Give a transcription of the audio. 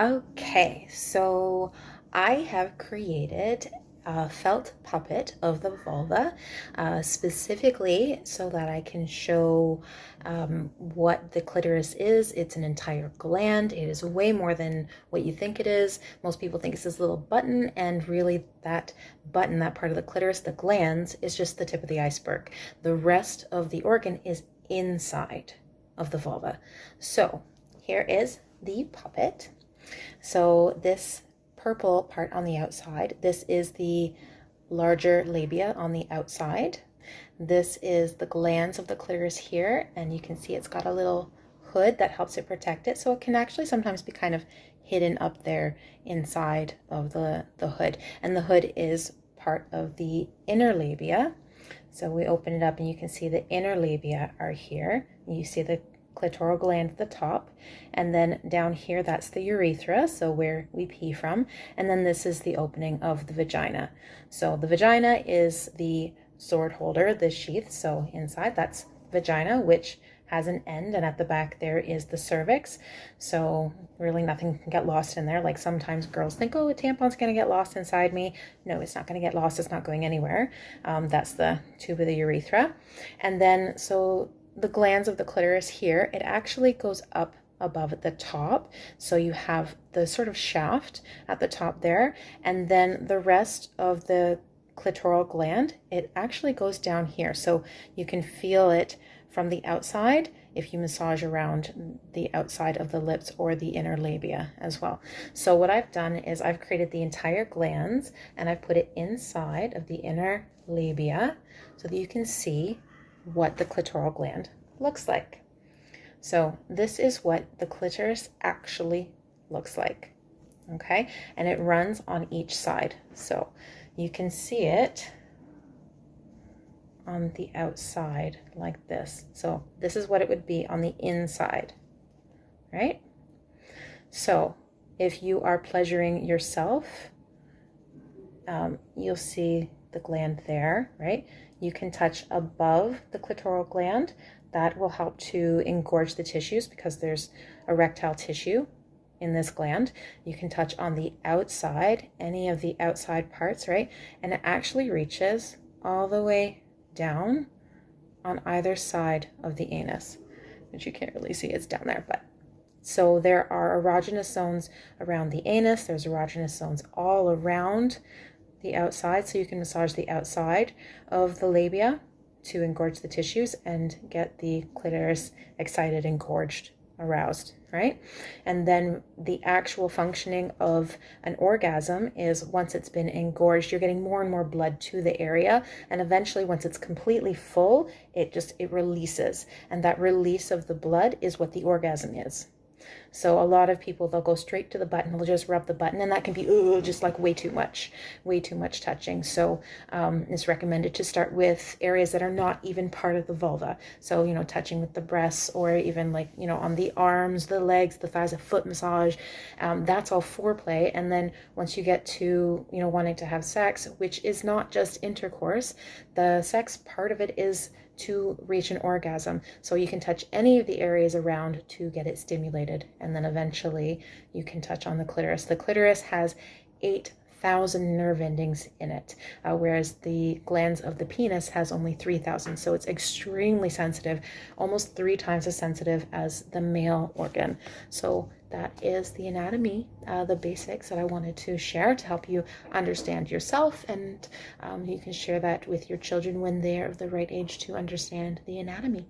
Okay, so I have created a felt puppet of the vulva, specifically so that I can show what the clitoris is. It's an entire gland. It is way more than what you think it is. Most people think it's this little button, and really that button, that part of the clitoris, the glands, is just the tip of the iceberg. The rest of the organ is inside of the vulva. So here is the puppet. So this purple part on the outside, this is the larger labia on the outside. This is the glands of the clitoris here, and you can see it's got a little hood that helps it protect it, so it can actually sometimes be kind of hidden up there inside of the hood. And the hood is part of the inner labia. So we open it up and you can see the inner labia are here. You see the clitoral gland at the top, and then down here that's the urethra, so where we pee from, and then this is the opening of the vagina. So the vagina is the sword holder, the sheath, so inside that's vagina, which has an end, and at the back there is the cervix, so really nothing can get lost in there. Like sometimes girls think, oh, a tampon's gonna get lost inside me. No, it's not gonna get lost, it's not going anywhere. That's the tube of the urethra. And then so the glands of the clitoris here, it actually goes up above at the top. So you have the sort of shaft at the top there, and then the rest of the clitoral gland, it actually goes down here. So you can feel it from the outside if you massage around the outside of the lips or the inner labia as well. So what I've done is I've created the entire glands and I've put it inside of the inner labia so that you can see what the clitoral gland looks like. So this is what the clitoris actually looks like, okay? And it runs on each side. So you can see it on the outside like this. So this is what it would be on the inside, right? So if you are pleasuring yourself, you'll see the gland there, right? You can touch above the clitoral gland. That will help to engorge the tissues because there's erectile tissue in this gland. You can touch on the outside, any of the outside parts, right? And it actually reaches all the way down on either side of the anus, which you can't really see, it's down there, but so there are erogenous zones around the anus. There's erogenous zones all around the outside, so you can massage the outside of the labia to engorge the tissues and get the clitoris excited, engorged, aroused, right? And then the actual functioning of an orgasm is once it's been engorged, you're getting more and more blood to the area, and eventually once it's completely full, it releases, and that release of the blood is what the orgasm is. So a lot of people, they'll go straight to the button, they'll just rub the button, and that can be just like way too much touching. So it's recommended to start with areas that are not even part of the vulva. So, you know, touching with the breasts, or even like, you know, on the arms, the legs, the thighs, a foot massage. That's all foreplay. And then once you get to, you know, wanting to have sex, which is not just intercourse, the sex part of it is to reach an orgasm. So you can touch any of the areas around to get it stimulated, and then eventually you can touch on the clitoris. The clitoris has 8,000 nerve endings in it, whereas the glands of the penis has only 3,000. So it's extremely sensitive, almost 3 times as sensitive as the male organ. So that is the anatomy, the basics that I wanted to share to help you understand yourself, and you can share that with your children when they're of the right age to understand the anatomy.